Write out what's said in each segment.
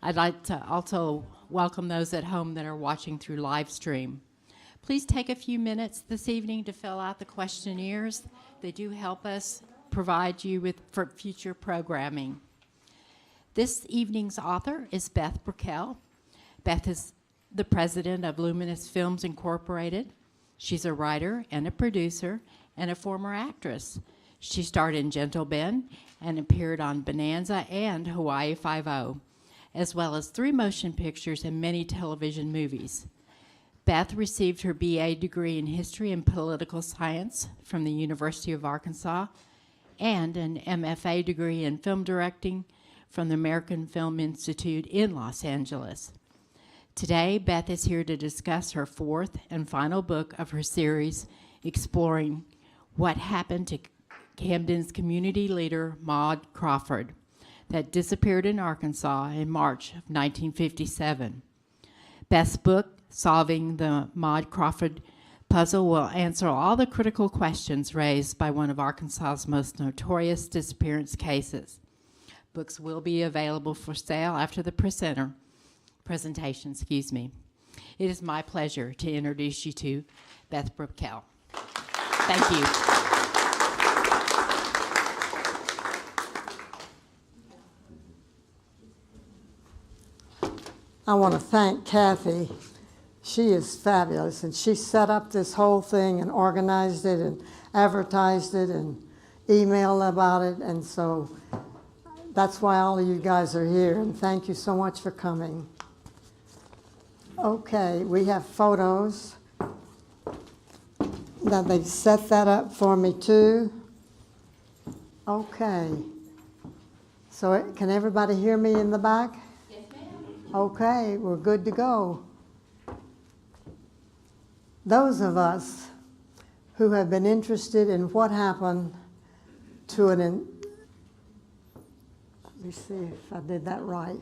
I'd like to also welcome those at home that are watching through live stream. Please take a few minutes this evening to fill out the questionnaires. They do help us provide you with for future programming. This evening's author is Beth Brickell. Beth is the president of Luminous Films Inc. She's a writer and a producer and a former actress. She starred in Gentle Ben and appeared on Bonanza and Hawaii Five-0, as well as 3 motion pictures and many television movies. Beth received her BA degree in History and Political Science from the University of Arkansas and an MFA degree in Film Directing from the American Film Institute in Los Angeles. Today, Beth is here to discuss her 4th and final book of her series, exploring what happened to Camden's community leader, Maude Crawford, that disappeared in Arkansas in March of 1957. Beth's book, Solving the Maud Crawford Puzzle, will answer all the critical questions raised by one of Arkansas's most notorious disappearance cases. Books will be available for sale after the presentation. It is my pleasure to introduce you to Beth Brickell. Thank you. I want to thank Kathy. She is fabulous, and she set up this whole thing and organized it and advertised it and emailed about it, and so that's why all of you guys are here, and thank you so much for coming. Okay, we have photos. Now they've set that up for me too. Okay. So can everybody hear me in the back? Yes, ma'am. Okay, we're good to go. Those of us who have been interested in what happened to let me see if I did that right.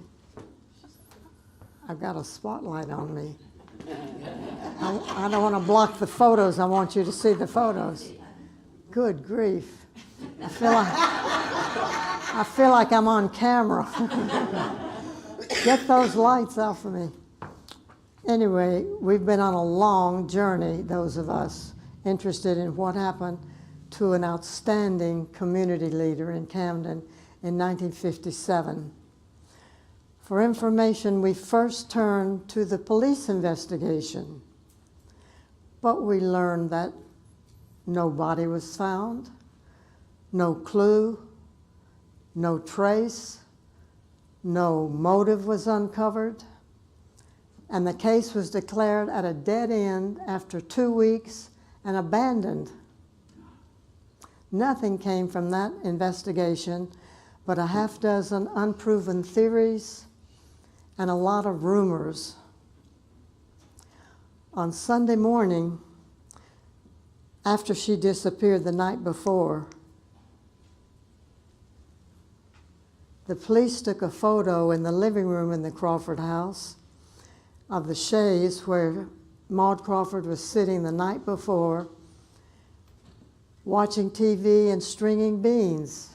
I've got a spotlight on me. I don't want to block the photos. I want you to see the photos. Good grief. I feel like I'm on camera. Get those lights off of me. Anyway, we've been on a long journey, those of us interested in what happened to an outstanding community leader in Camden in 1957. For information, we first turned to the police investigation, but we learned that no body was found, no clue, no trace, no motive was uncovered, and the case was declared at a dead end after 2 weeks and abandoned. Nothing came from that investigation but a half dozen unproven theories and a lot of rumors. On Sunday morning, after she disappeared the night before, the police took a photo in the living room in the Crawford house of the chaise where Maude Crawford was sitting the night before, watching TV and stringing beans.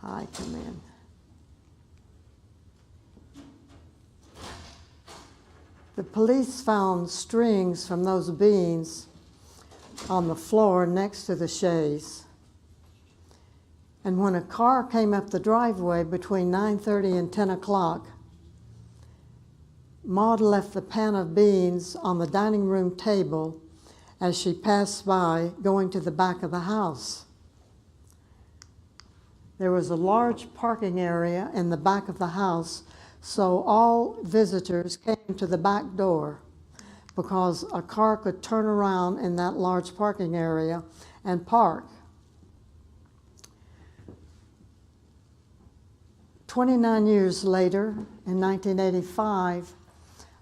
Hi, come in. The police found strings from those beans on the floor next to the chaise. And when a car came up the driveway between 9:30 and 10 o'clock, Maude left the pan of beans on the dining room table as she passed by, going to the back of the house. There was a large parking area in the back of the house, so all visitors came to the back door because a car could turn around in that large parking area and park. 29 years later, in 1985,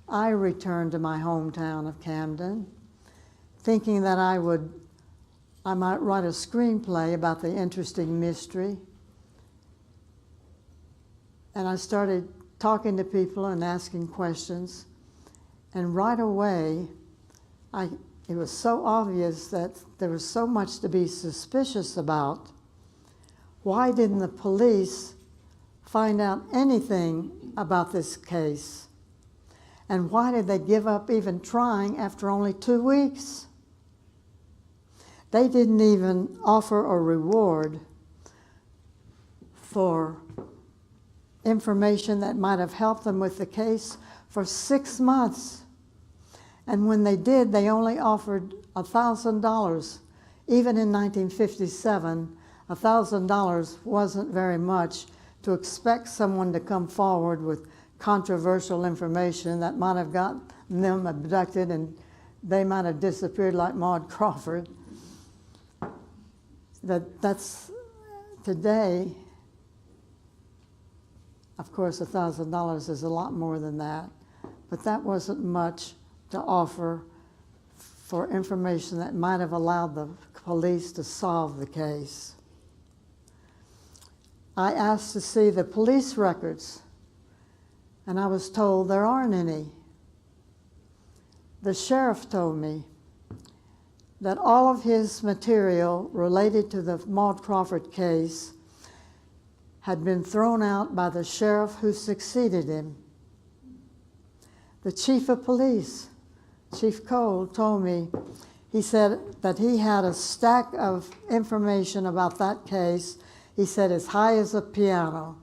I returned to my hometown of Camden, thinking that I might write a screenplay about the interesting mystery. And I started talking to people and asking questions. And right away, I it was so obvious that there was so much to be suspicious about. Why didn't the police find out anything about this case? And why did they give up even trying after only 2 weeks? They didn't even offer a reward for information that might have helped them with the case for 6 months. And when they did, they only offered $1,000. Even in 1957, $1,000 wasn't very much to expect someone to come forward with controversial information that might have gotten them abducted and they might have disappeared like Maude Crawford. That's today, of course, $1,000 is a lot more than that, but that wasn't much to offer for information that might have allowed the police to solve the case. I asked to see the police records, and I was told there aren't any. The sheriff told me that all of his material related to the Maude Crawford case had been thrown out by the sheriff who succeeded him. The chief of police, Chief Cole, told me, he said that he had a stack of information about that case, he said as high as a piano,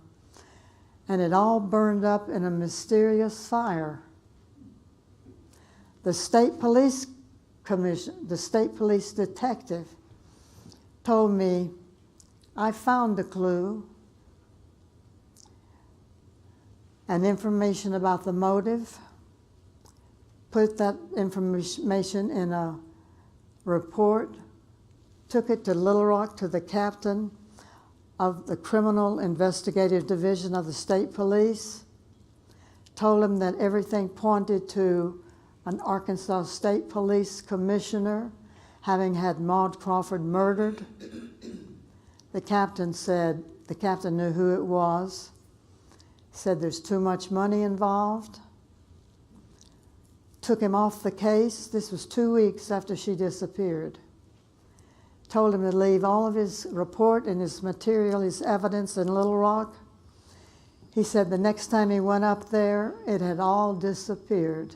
and it all burned up in a mysterious fire. The state police the state police detective told me, I found a clue and information about the motive, put that information in a report, took it to Little Rock to the captain of the Criminal Investigative Division of the State Police, told him that everything pointed to an Arkansas State Police commissioner having had Maude Crawford murdered. The captain knew who it was, said there's too much money involved, took him off the case. This was 2 weeks after she disappeared. Told him to leave all of his report and his material, his evidence in Little Rock. He said the next time he went up there, it had all disappeared.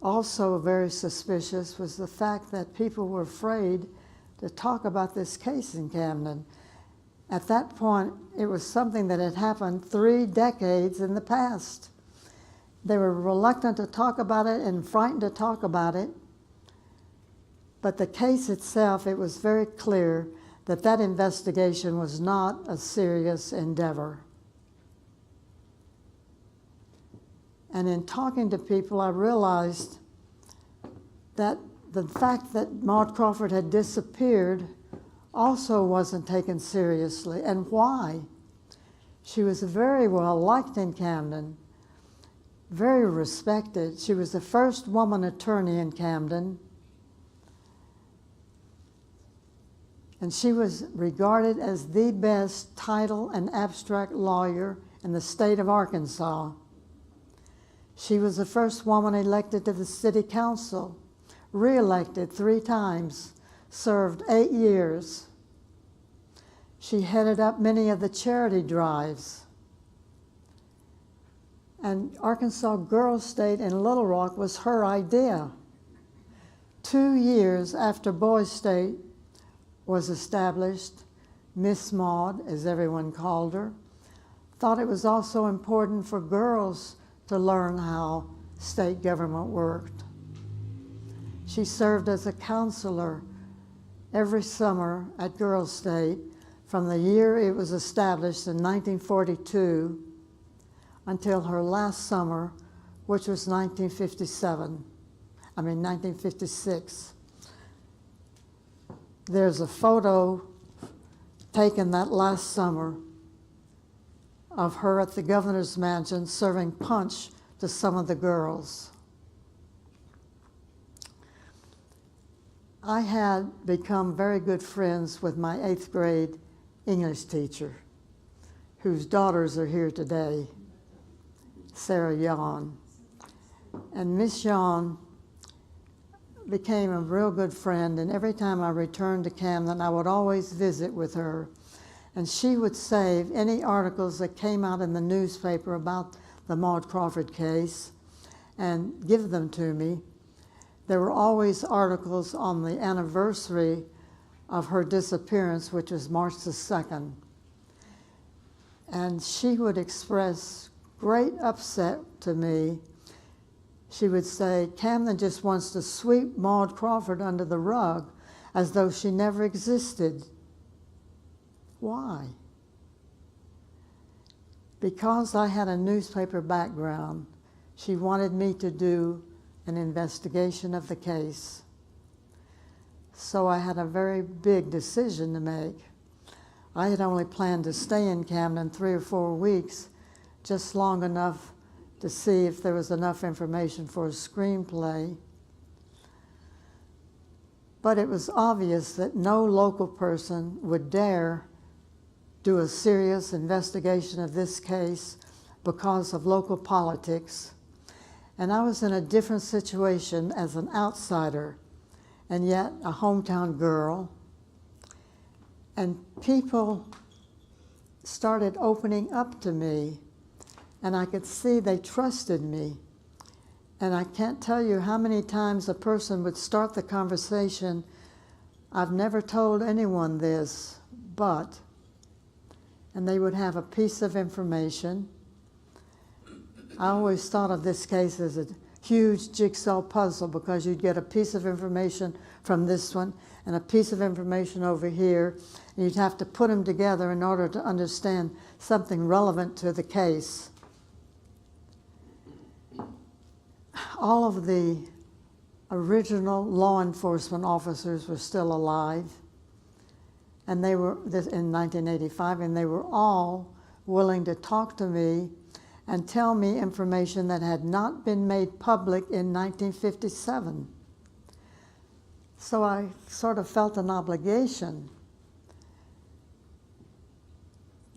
Also very suspicious was the fact that people were afraid to talk about this case in Camden. At that point, it was something that had happened 3 decades in the past. They were reluctant to talk about it and frightened to talk about it. But the case itself, it was very clear that that investigation was not a serious endeavor. And in talking to people, I realized that the fact that Maude Crawford had disappeared also wasn't taken seriously. And why? She was very well liked in Camden, very respected. She was the first woman attorney in Camden. And she was regarded as the best title and abstract lawyer in the state of Arkansas. She was the first woman elected to the city council, re-elected 3 times, served 8 years. She headed up many of the charity drives. And Arkansas Girls State in Little Rock was her idea. 2 years after Boys State was established, Miss Maude, as everyone called her, thought it was also important for girls to learn how state government worked. She served as a counselor every summer at Girls State from the year it was established in 1942 until her last summer, which was 1956. There's a photo taken that last summer of her at the governor's mansion serving punch to some of the girls. I had become very good friends with my 8th grade English teacher, whose daughters are here today. Sarah Yawn. And Miss Yawn became a real good friend, and every time I returned to Camden, I would always visit with her. And she would save any articles that came out in the newspaper about the Maude Crawford case and give them to me. There were always articles on the anniversary of her disappearance, which was March the 2nd. And she would express great upset to me. She would say, Camden just wants to sweep Maude Crawford under the rug as though she never existed. Why? Because I had a newspaper background, she wanted me to do an investigation of the case. So I had a very big decision to make. I had only planned to stay in Camden 3 or 4 weeks, just long enough to see if there was enough information for a screenplay. But it was obvious that no local person would dare do a serious investigation of this case because of local politics. And I was in a different situation as an outsider and yet a hometown girl. And people started opening up to me, and I could see they trusted me. And I can't tell you how many times a person would start the conversation, I've never told anyone this, but, and they would have a piece of information. I always thought of this case as a huge jigsaw puzzle because you'd get a piece of information from this one and a piece of information over here, and you'd have to put them together in order to understand something relevant to the case. All of the original law enforcement officers were still alive, and they were in 1985, and they were all willing to talk to me and tell me information that had not been made public in 1957. So I sort of felt an obligation.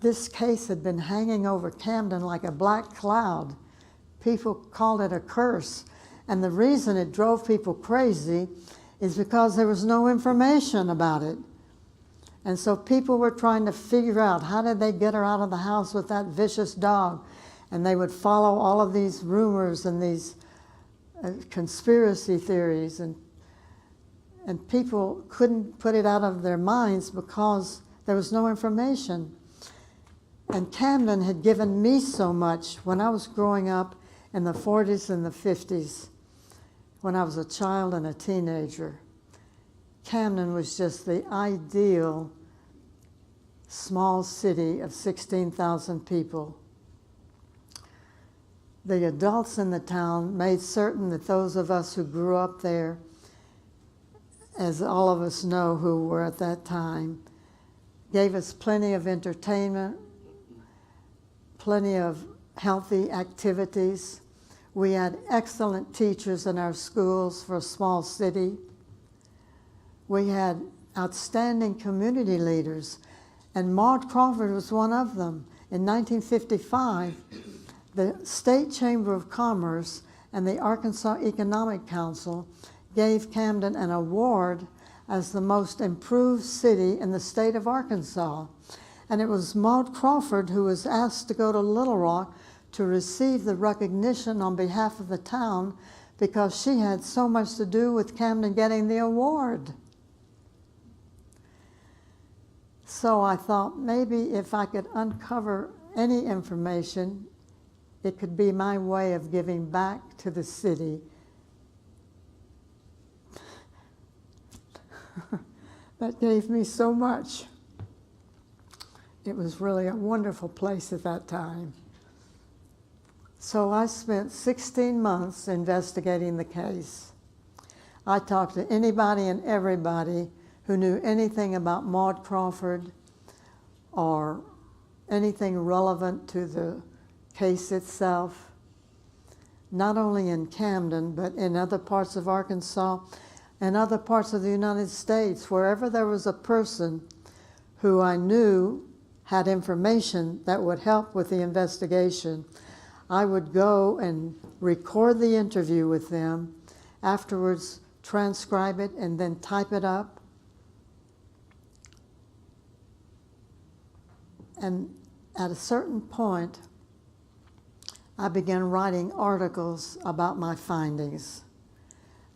This case had been hanging over Camden like a black cloud. People called it a curse. And the reason it drove people crazy is because there was no information about it. And so people were trying to figure out, how did they get her out of the house with that vicious dog? And they would follow all of these rumors and these conspiracy theories, and people couldn't put it out of their minds because there was no information. And Camden had given me so much when I was growing up in the 40s and the 50s, when I was a child and a teenager. Camden was just the ideal small city of 16,000 people. The adults in the town made certain that those of us who grew up there, as all of us know who were at that time, gave us plenty of entertainment, plenty of healthy activities. We had excellent teachers in our schools for a small city. We had outstanding community leaders, and Maude Crawford was one of them. In 1955, the State Chamber of Commerce and the Arkansas Economic Council gave Camden an award as the most improved city in the state of Arkansas. And it was Maude Crawford who was asked to go to Little Rock to receive the recognition on behalf of the town because she had so much to do with Camden getting the award. So I thought maybe if I could uncover any information, it could be my way of giving back to the city. That gave me so much. It was really a wonderful place at that time. So I spent 16 months investigating the case. I talked to anybody and everybody who knew anything about Maude Crawford or anything relevant to the case itself, not only in Camden, but in other parts of Arkansas and other parts of the United States. Wherever there was a person who I knew had information that would help with the investigation, I would go and record the interview with them, afterwards transcribe it, and then type it up. And at a certain point, I began writing articles about my findings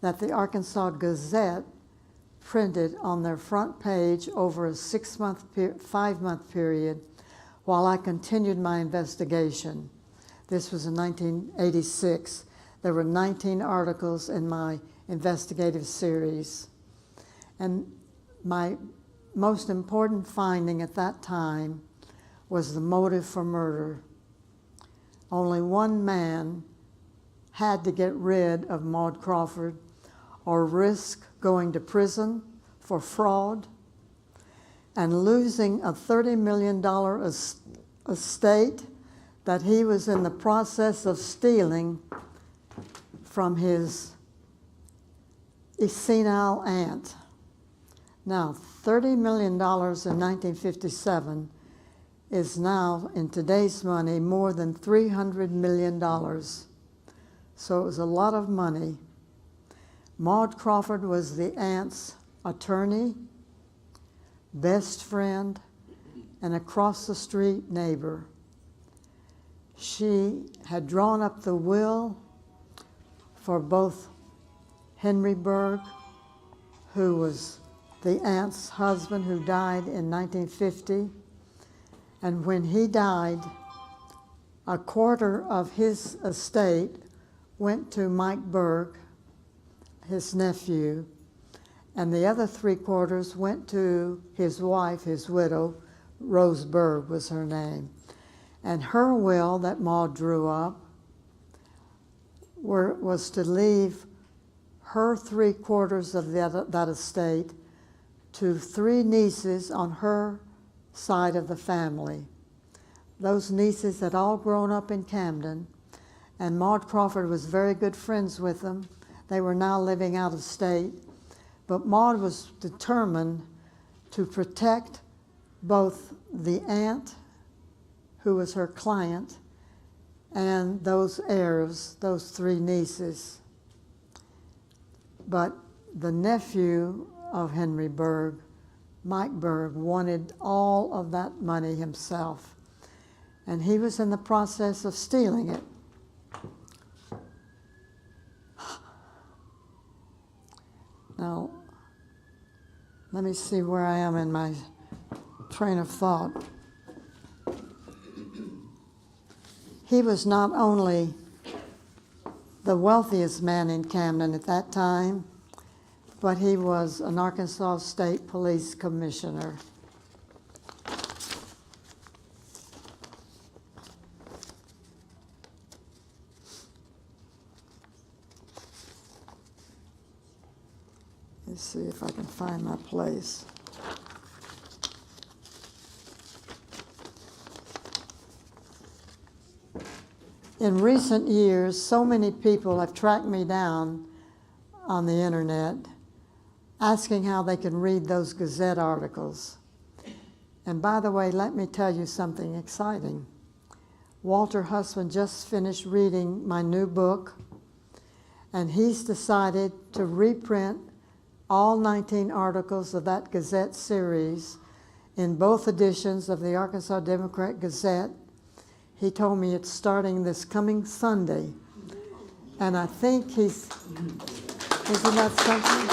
that the Arkansas Gazette printed on their front page over a 5-month period while I continued my investigation. This was in 1986. There were 19 articles in my investigative series. And my most important finding at that time was the motive for murder. Only one man had to get rid of Maude Crawford or risk going to prison for fraud and losing a $30 million estate that he was in the process of stealing from his senile aunt. Now, $30 million in 1957 is now, in today's money, more than $300 million. So it was a lot of money. Maude Crawford was the aunt's attorney, best friend, and across the street neighbor. She had drawn up the will for both Henry Berg, who was the aunt's husband who died in 1950, and when he died, a quarter of his estate went to Mike Berg, his nephew, and the other 3/4 went to his wife, his widow. Rose Berg was her name. And her will that Maude drew up was to leave her 3/4 of that estate to 3 nieces on her side of the family. Those nieces had all grown up in Camden, and Maude Crawford was very good friends with them. They were now living out of state, but Maude was determined to protect both the aunt, who was her client, and those heirs, those 3 nieces. But the nephew of Henry Berg, Mike Berg, wanted all of that money himself, and he was in the process of stealing it. Now, let me see where I am in my train of thought. He was not only the wealthiest man in Camden at that time, but he was an Arkansas State Police Commissioner. Let's see if I can find my place. In recent years, so many people have tracked me down on the internet asking how they can read those Gazette articles. And by the way, let me tell you something exciting. Walter Husband just finished reading my new book, and he's decided to reprint all 19 articles of that Gazette series in both editions of the Arkansas Democrat Gazette. He told me it's starting this coming Sunday. And I think isn't that something?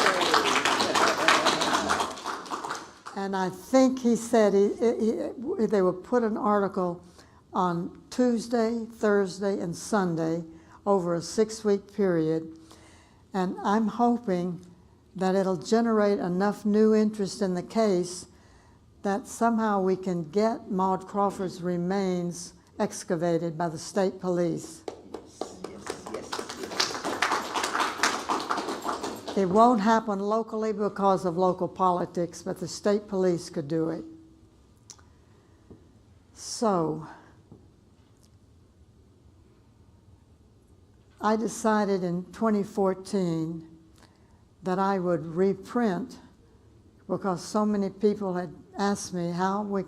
And I think he said they will put an article on Tuesday, Thursday, and Sunday over a 6-week period. And I'm hoping that it'll generate enough new interest in the case that somehow we can get Maude Crawford's remains excavated by the state police. It won't happen locally because of local politics, but the state police could do it. So, I decided in 2014 that I would reprint, because so many people had asked me how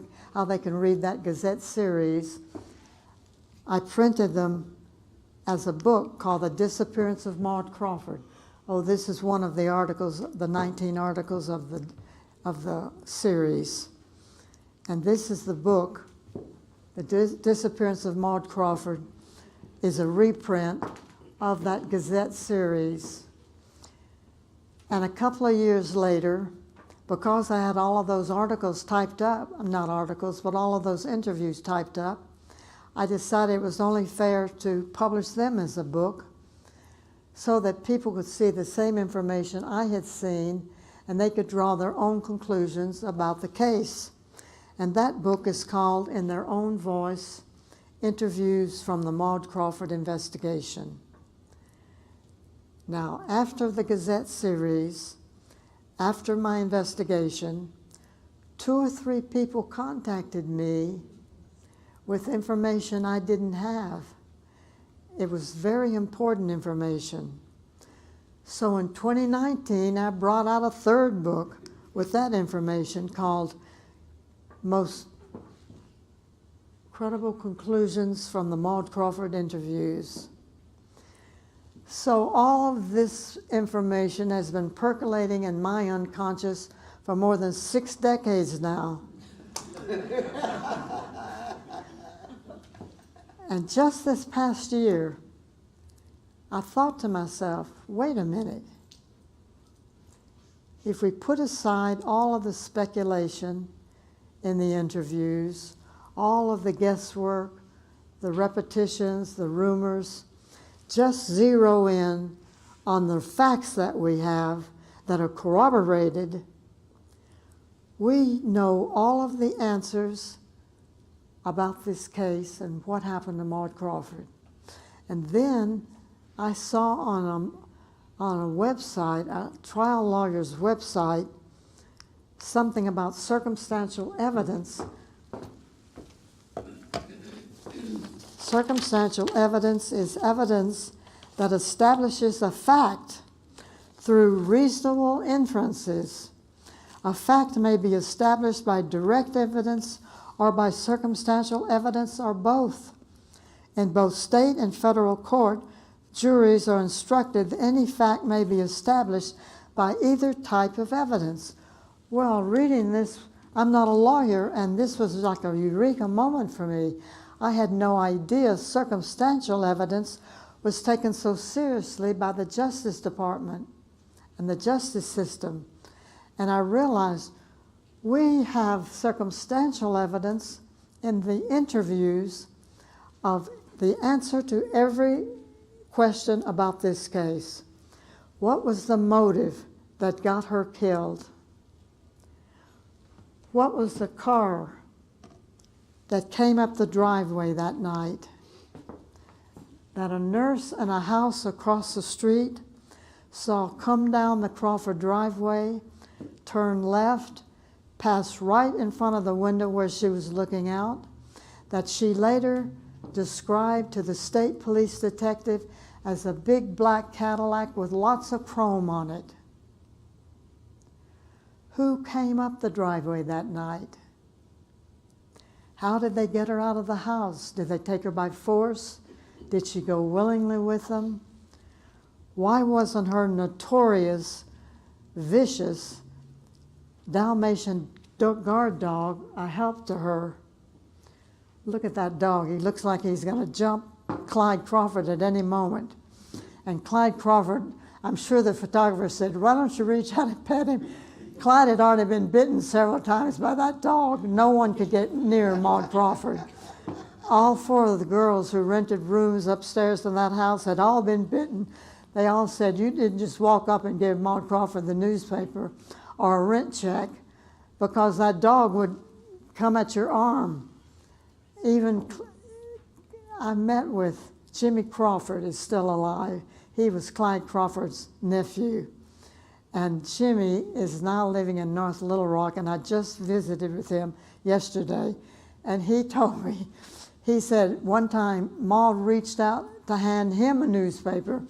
they can read that Gazette series. I printed them as a book called The Disappearance of Maude Crawford. Oh, this is one of the articles, the 19 articles of the series. And this is the book, The Disappearance of Maude Crawford, is a reprint of that Gazette series. And a couple of years later, because I had all of those articles typed up, not articles, but all of those interviews typed up, I decided it was only fair to publish them as a book so that people could see the same information I had seen and they could draw their own conclusions about the case. And that book is called, in their own voice, Interviews from the Maude Crawford Investigation. Now, after the Gazette series, after my investigation, 2 or 3 people contacted me with information I didn't have. It was very important information. So in 2019, I brought out a 3rd book with that information called Most Credible Conclusions from the Maude Crawford Interviews. So all of this information has been percolating in my unconscious for more than 6 decades now. And just this past year, I thought to myself, wait a minute. If we put aside all of the speculation in the interviews, all of the guesswork, the repetitions, the rumors, just zero in on the facts that we have that are corroborated, we know all of the answers about this case and what happened to Maude Crawford. And then I saw on a website, a trial lawyer's website, something about circumstantial evidence. Circumstantial evidence is evidence that establishes a fact through reasonable inferences. A fact may be established by direct evidence or by circumstantial evidence or both. In both state and federal court, juries are instructed that any fact may be established by either type of evidence. Well, reading this, I'm not a lawyer, and this was like a eureka moment for me. I had no idea circumstantial evidence was taken so seriously by the Justice Department and the justice system. And I realized we have circumstantial evidence in the interviews of the answer to every question about this case. What was the motive that got her killed? What was the car that came up the driveway that night? That a nurse in a house across the street saw come down the Crawford driveway, turn left, pass right in front of the window where she was looking out, that she later described to the state police detective as a big black Cadillac with lots of chrome on it. Who came up the driveway that night? How did they get her out of the house? Did they take her by force? Did she go willingly with them? Why wasn't her notorious, vicious Dalmatian guard dog a help to her? Look at that dog. He looks like he's going to jump Clyde Crawford at any moment. And Clyde Crawford, I'm sure the photographer said, why don't you reach out and pet him? Clyde had already been bitten several times by that dog. No one could get near Maude Crawford. All 4 of the girls who rented rooms upstairs in that house had all been bitten. They all said, you didn't just walk up and give Maude Crawford the newspaper or a rent check, because that dog would come at your arm. Even I met with Jimmy Crawford, is still alive. He was Clyde Crawford's nephew. And Jimmy is now living in North Little Rock, and I just visited with him yesterday. And he told me, he said one time Maude reached out to hand him a newspaper,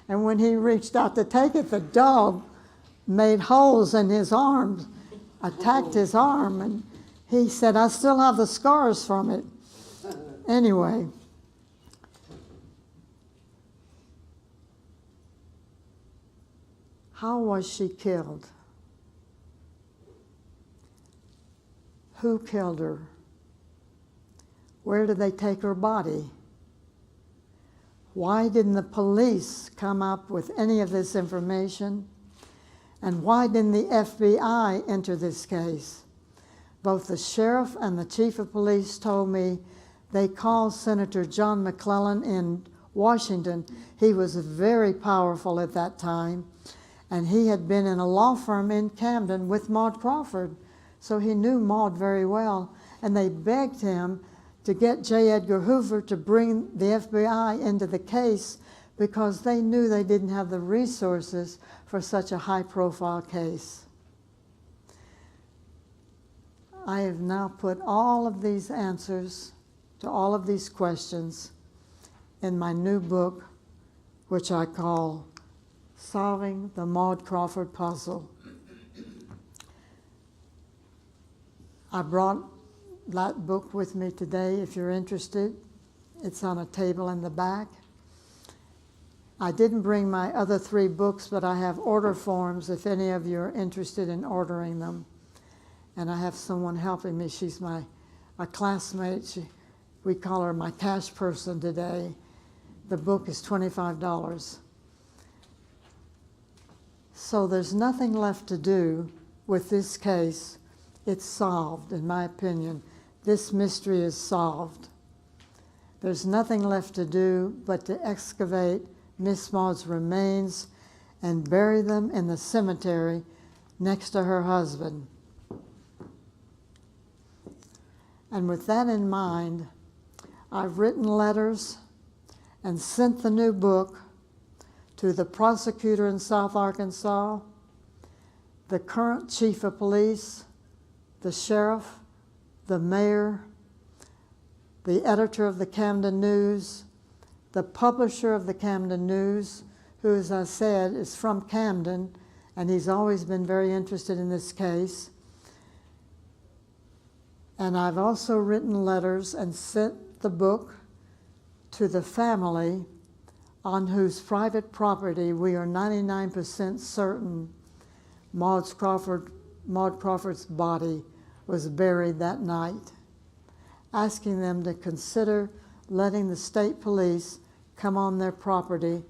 and when he reached out to take it, the dog made holes in his arms, attacked his arm, and he said, I still have the scars from it. Anyway, How was she killed? Who killed her? Where did they take her body? Why didn't the police come up with any of this information? And why didn't the FBI enter this case? Both the sheriff and the chief of police told me they called Senator John McClellan in Washington. He was very powerful at that time, and he had been in a law firm in Camden with Maude Crawford, so he knew Maude very well, and they begged him to get J. Edgar Hoover to bring the FBI into the case because they knew they didn't have the resources for such a high-profile case. I have now put all of these answers to all of these questions in my new book, which I call Solving the Maud Crawford Puzzle. I brought that book with me today if you're interested. It's on a table in the back. I didn't bring my other 3 books, but I have order forms if any of you are interested in ordering them. And I have someone helping me. She's a classmate. We call her my cash person today. The book is $25. So there's nothing left to do with this case. It's solved, in my opinion. This mystery is solved. There's nothing left to do but to excavate Miss Maud's remains and bury them in the cemetery next to her husband. And with that in mind, I've written letters and sent the new book to the prosecutor in South Arkansas, the current chief of police, the sheriff, the mayor, the editor of the Camden News, the publisher of the Camden News, who, as I said, is from Camden, and he's always been very interested in this case. And I've also written letters and sent the book to the family on whose private property we are 99% certain Maude Crawford's body was buried that night, asking them to consider letting the state police come on their property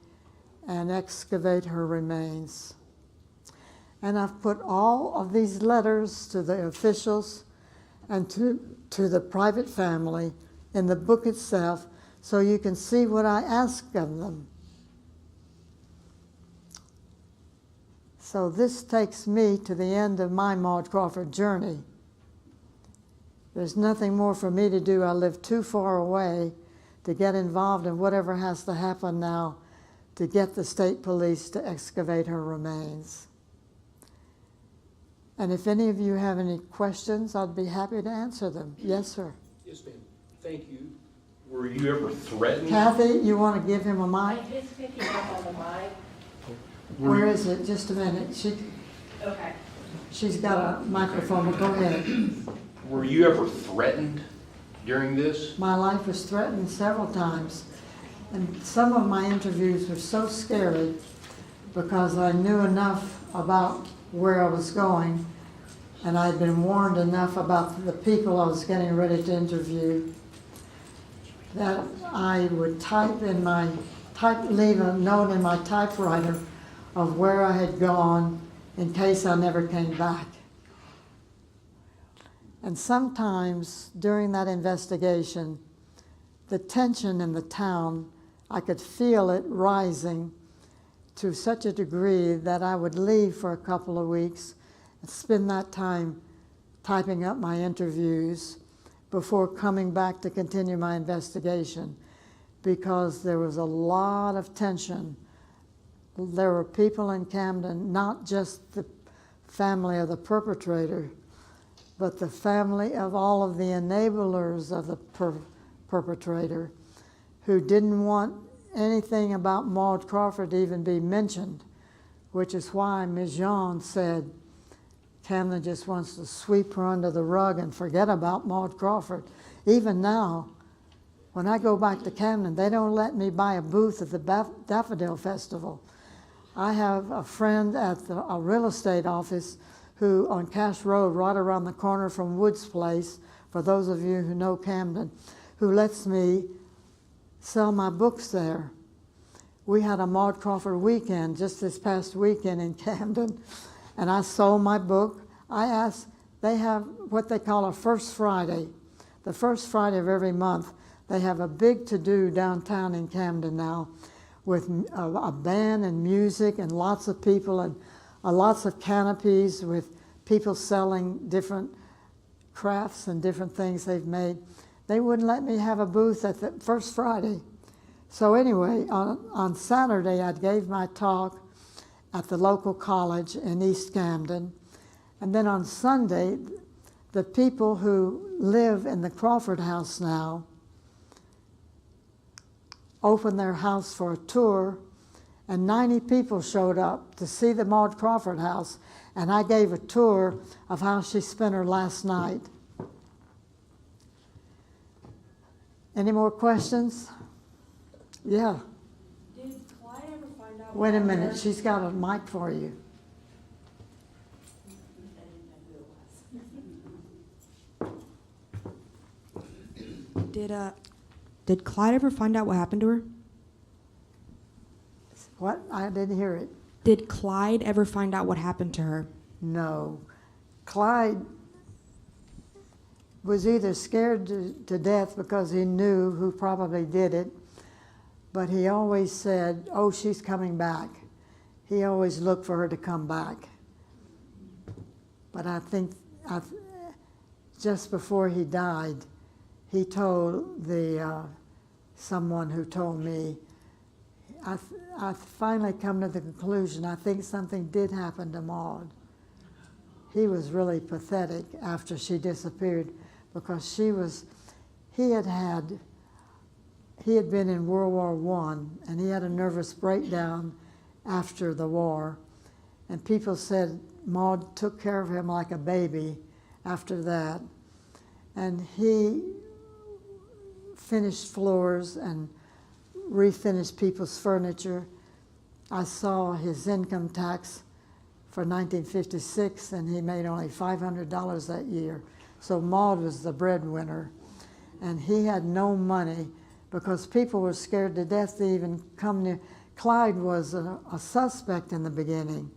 and excavate her remains. And I've put all of these letters to the officials and to the private family in the book itself so you can see what I ask of them. So this takes me to the end of my Maude Crawford journey. There's nothing more for me to do. I live too far away to get involved in whatever has to happen now to get the state police to excavate her remains. And if any of you have any questions, I'd be happy to answer them. Yes, sir. Yes, ma'am. Thank you. Were you ever threatened? Kathy, you want to give him a mic? He's picking up on the mic. Where is it? Just a minute. Okay. She's got a microphone, but go ahead. Were you ever threatened during this? My life was threatened several times. And some of my interviews were so scary because I knew enough about where I was going, and I'd been warned enough about the people I was getting ready to interview that I would leave a note in my typewriter of where I had gone in case I never came back. And sometimes during that investigation, the tension in the town, I could feel it rising to such a degree that I would leave for a couple of weeks and spend that time typing up my interviews before coming back to continue my investigation, because there was a lot of tension. There were people in Camden, not just the family of the perpetrator, but the family of all of the enablers of the perpetrator who didn't want anything about Maude Crawford to even be mentioned, which is why Ms. Jean said Camden just wants to sweep her under the rug and forget about Maude Crawford. Even now, when I go back to Camden, they don't let me buy a booth at the Daffodil Festival. I have a friend at a real estate office who on Cash Road, right around the corner from Wood's Place, for those of you who know Camden, who lets me sell my books there. We had a Maude Crawford weekend just this past weekend in Camden, and I sold my book. They have what they call a First Friday. The first Friday of every month, they have a big to-do downtown in Camden now with a band and music and lots of people and lots of canopies with people selling different crafts and different things they've made. They wouldn't let me have a booth at the First Friday. So anyway, on Saturday, I gave my talk at the local college in East Camden. And then on Sunday, the people who live in the Crawford house now opened their house for a tour, and 90 people showed up to see the Maude Crawford house, and I gave a tour of how she spent her last night. Any more questions? Yeah. Did Clyde ever find out? Wait a minute, she's got a mic for you. Did Clyde ever find out what happened to her? What? I didn't hear it. Did Clyde ever find out what happened to her? No. Clyde was either scared to death because he knew who probably did it, but he always said, oh, she's coming back. He always looked for her to come back. But I think just before he died, he told someone who told me, I finally come to the conclusion, I think something did happen to Maude. He was really pathetic after she disappeared because he had been in World War I, and he had a nervous breakdown after the war. And people said Maude took care of him like a baby after that. And he finished floors and refinished people's furniture. I saw his income tax for 1956, and he made only $500 that year. So Maude was the breadwinner, and he had no money because people were scared to death to even come near. Clyde was a suspect in the beginning,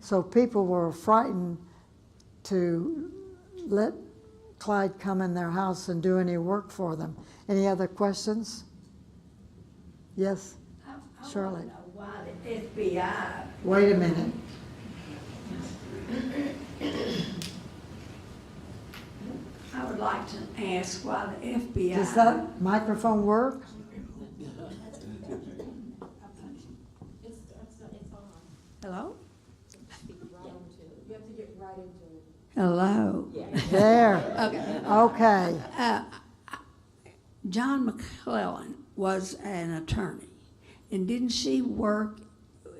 so people were frightened to let Clyde come in their house and do any work for them. Any other questions? Yes, Shirley. I know why the FBI. Wait a minute. I would like to ask why the FBI. Does that microphone work? Hello? Hello. There. Okay. Okay. John McClellan was an attorney, and didn't she work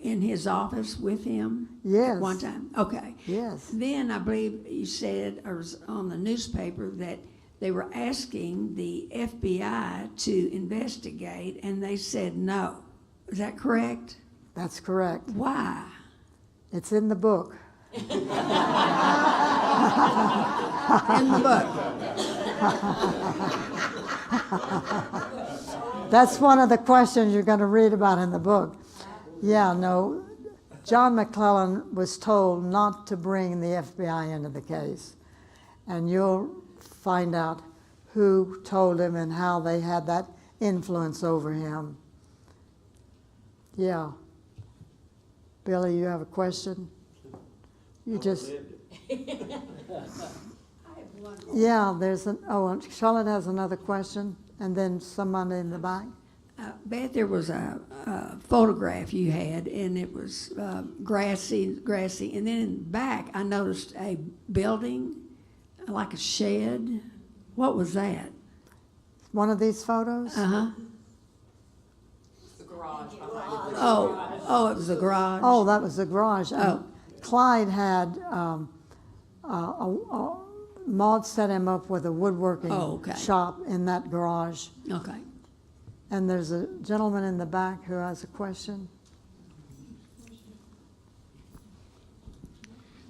in his office with him? Yes. At one time? Okay. Yes. Then I believe you said, or was on the newspaper, that they were asking the FBI to investigate, and they said no. Is that correct? That's correct. Why? It's in the book. In the book. That's one of the questions you're going to read about in the book. Yeah, no. John McClellan was told not to bring the FBI into the case. And you'll find out who told him and how they had that influence over him. Yeah. Billy, you have a question? You just... Yeah, Charlotte has another question, and then someone in the back. Beth, there was a photograph you had, and it was grassy, and then in the back I noticed a building, like a shed. What was that? One of these photos? Uh-huh. The garage behind it. Oh, it was a garage. Oh, that was the garage. And Oh. Clyde had, Maud set him up with a woodworking shop in that garage. Okay. And there's a gentleman in the back who has a question.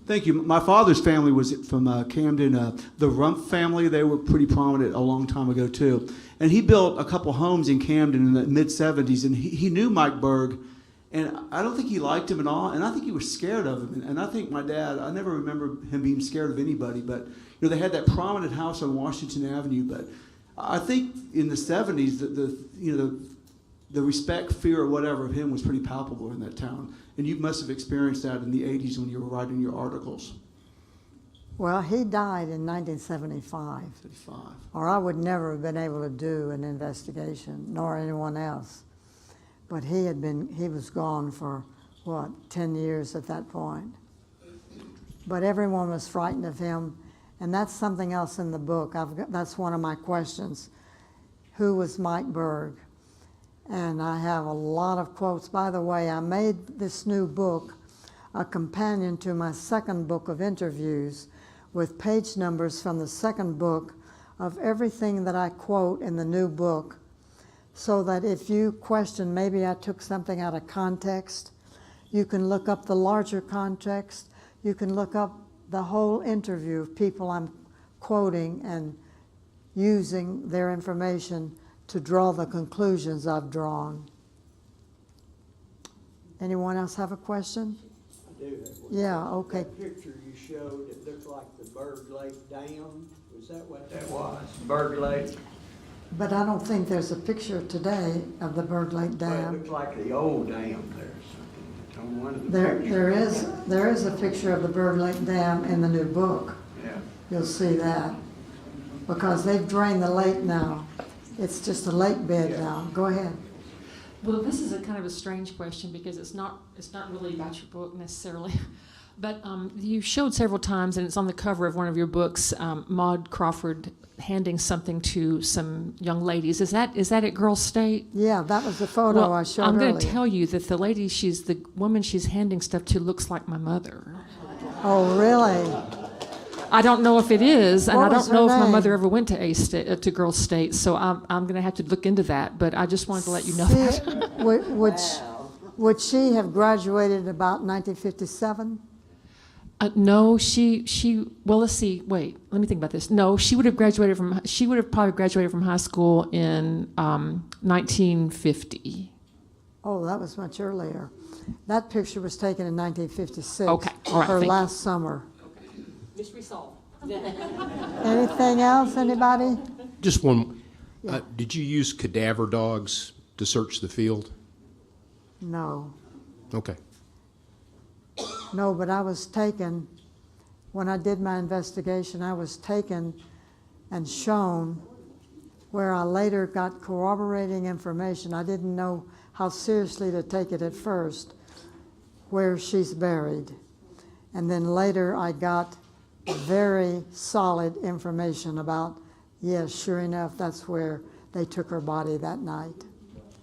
Thank you. My father's family was from Camden. The Rumpf family, they were pretty prominent a long time ago, too. And he built a couple homes in Camden in the mid-'70s, and he knew Mike Berg, and I don't think he liked him at all, and I think he was scared of him. And I think my dad, I never remember him being scared of anybody, but they had that prominent house on Washington Avenue. But I think in the 70s, the respect, fear, or whatever of him was pretty palpable in that town. And you must have experienced that in the 80s when you were writing your articles. Well, he died in 1975, 75. or I would never have been able to do an investigation, nor anyone else. But he was gone for, 10 years at that point. But everyone was frightened of him, and that's something else in the book. That's one of my questions. Who was Mike Berg? And I have a lot of quotes. By the way, I made this new book a companion to my second book of interviews with page numbers from the second book of everything that I quote in the new book, so that if you question maybe I took something out of context, you can look up the larger context. You can look up the whole interview of people I'm quoting and using their information to draw the conclusions I've drawn. Anyone else have a question? I do have one. Yeah, okay. That picture you showed, it looked like the Bird Lake Dam. Was that what that was? Bird Lake? But I don't think there's a picture today of the Bird Lake Well, it Dam. looked like the old dam there or something. It's on one of the pictures. There is a picture of the Bird Lake Dam in the new book. Yeah. You'll see that. Because they've drained the lake now. It's just a lake bed now. Go ahead. Well, this is a kind of a strange question because it's not really about your book necessarily. But you showed several times, and it's on the cover of one of your books, Maude Crawford handing something to some young ladies. Is that at Girls State? Yeah, that was the photo Well, I showed I'm earlier. going to tell you that the woman she's handing stuff to looks like my mother. Oh, really? I don't know if it is, and What I was don't know her if my name? mother ever went to Girls State, so I'm going to have to look into that. But I just wanted to let you know See, that. would she have graduated about 1957? No, well, let's see. Wait, let me think about this. No, she would have probably graduated from high school in 1950. Oh, that was much earlier. That picture was taken in 1956. Okay, all right, her thank you. last summer. Mystery solved. Anything else, anybody? Just one. Yeah. Did you use cadaver dogs to search the field? No. Okay. No, but I was taken, when I did my investigation, I was taken and shown where I later got corroborating information. I didn't know how seriously to take it at first, where she's buried. And then later I got very solid information about, yes, sure enough, that's where they took her body that night.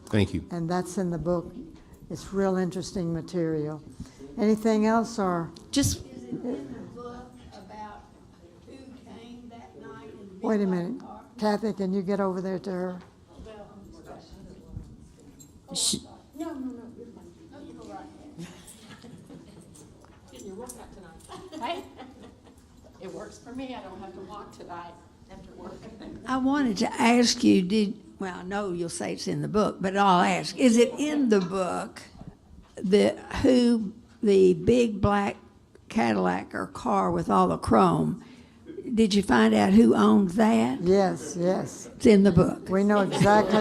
Thank you. And that's in the book. It's real interesting material. Anything else, or? Just Wait a minute. Kathy, can you get over there to her? No, you're fine. No, you go right ahead. getting your workout tonight. Hey, it works for me. I don't have to walk tonight after work. I wanted to ask you, I know you'll say it's in the book, but I'll ask, is it in the book who the big black Cadillac or car with all the chrome, did you find out who owned that? Yes, yes. It's in the book. We know exactly.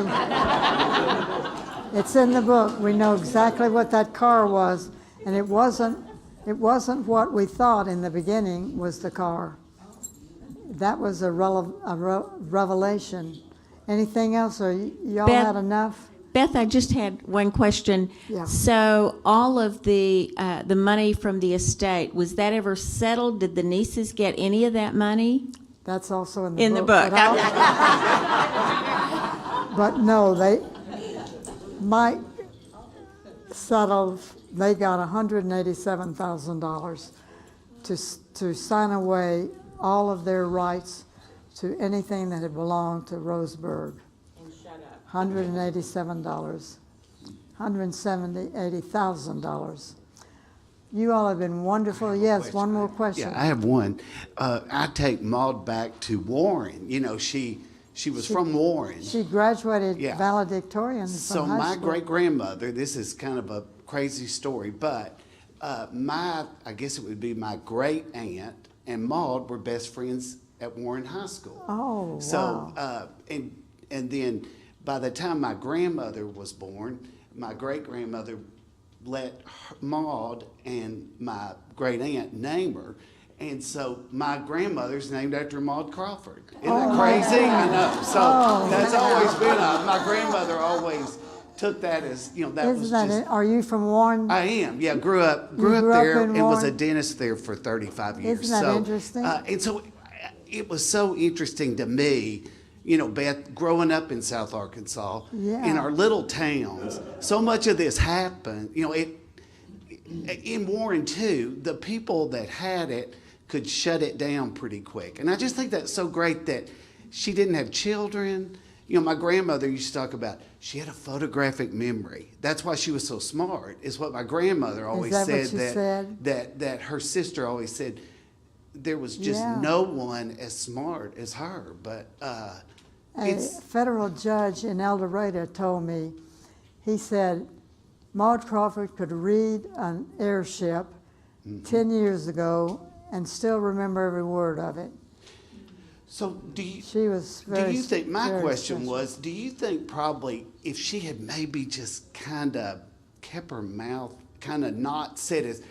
It's in the book. We know exactly what that car was, and it wasn't what we thought in the beginning was the car. That was a revelation. Anything else, or y'all Beth- had enough? Beth, I just had one question. Yeah. So all of the money from the estate, was that ever settled? Did the nieces get any of that money? That's also in the In book. the book. But no, Mike settled, they got $187,000 to sign away all of their rights to anything that had belonged to Roseburg. $187, $180,000. You all have been wonderful. Yes, one more question. Yeah, I have one. I take Maude back to Warren. You know, she was from Warren. She graduated Yeah. valedictorian So from high my school. great-grandmother, this is kind of a crazy story, but I guess it would be my great-aunt and Maude were best friends at Warren High School. Oh, So, wow. and then by the time my grandmother was born, my great-grandmother let Maude and my great-aunt name her. And so my grandmother's named after Maude Crawford. Isn't that crazy? I know. So that's always been my grandmother always took that as, you know, that was Isn't that just. it? Are you from Warren? I am. Yeah, grew up grew up there in and was a Warren? dentist there for 35 years. Isn't that so, interesting? And so it was so interesting to me, you know, Beth, growing up in South Arkansas, Yeah. in our little towns, so much of this happened. You know, in Warren too, the people that had it could shut it down pretty quick. And I just think that's so great that she didn't have children. You know, my grandmother used to talk about, she had a photographic memory. That's why she was so smart, is what my grandmother always that what said. she said? That her sister always said, there was just Yeah. no one as smart as her. But A it's, federal judge in El Dorado told me, he said, Maude Crawford could read an airship 10 years ago and still remember every word of it. so She was very. do you think, my very question special. was, do you think probably if she had maybe just kind of kept her mouth kind of not said it,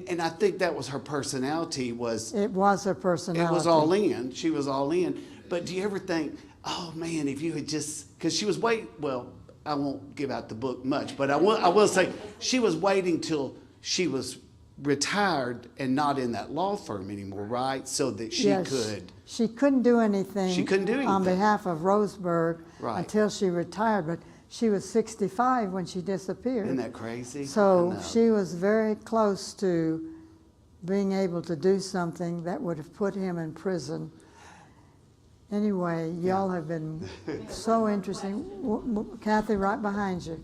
and I think that was her personality was, It was her personality. it was all in, she was all in, but do you ever think, oh man, if you had just, because she was well, I won't give out the book much, but I will say she was waiting till she was retired and not in that law firm anymore, right? So that she Yes, could. She couldn't do anything. She couldn't do on anything. behalf of Roseburg Right. until she retired, but she was 65 when she disappeared. Isn't that crazy? I So know. she was very close to being able to do something that would have put him in prison. Anyway, y'all have been so interesting. Kathy, right behind you.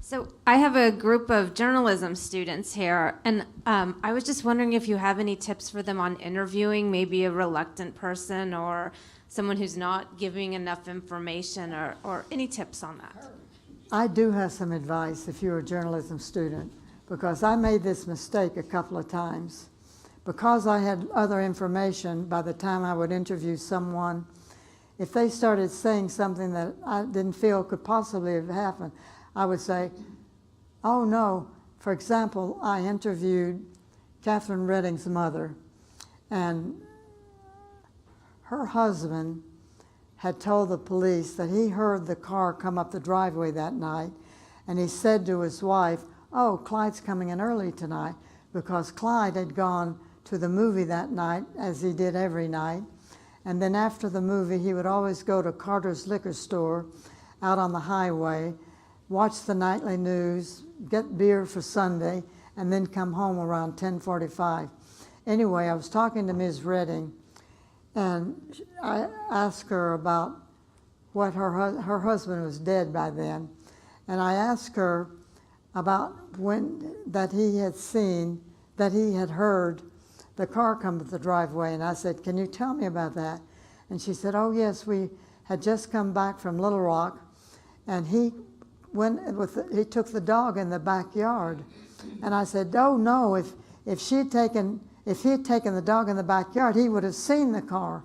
So I have a group of journalism students here, and I was just wondering if you have any tips for them on interviewing maybe a reluctant person or someone who's not giving enough information, or any tips on that. I do have some advice if you're a journalism student, because I made this mistake a couple of times. Because I had other information, by the time I would interview someone, if they started saying something that I didn't feel could possibly have happened, I would say, oh no. For example, I interviewed Catherine Redding's mother, and her husband had told the police that he heard the car come up the driveway that night, and he said to his wife, oh, Clyde's coming in early tonight, because Clyde had gone to the movie that night, as he did every night. And then after the movie, he would always go to Carter's liquor store out on the highway, watch the nightly news, get beer for Sunday, and then come home around 10:45. Anyway, I was talking to Ms. Redding, and I asked her about what her husband was dead by then. And I asked her about that he had heard the car come to the driveway, and I said, can you tell me about that? And she said, oh yes, we had just come back from Little Rock, and he took the dog in the backyard. And I said, oh no, if he had taken the dog in the backyard, he would have seen the car.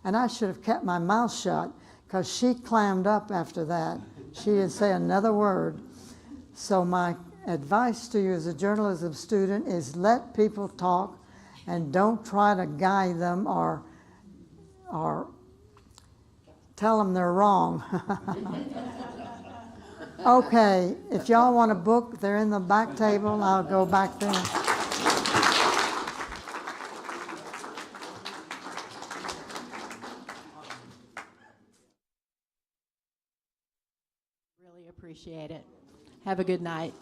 And I should have kept my mouth shut, because she clammed up after that. She didn't say another word. So my advice to you as a journalism student is let people talk, and don't try to guide them or tell them they're wrong. Okay, if y'all want a book, they're in the back table. I'll go back there. Really appreciate it. Have a good night.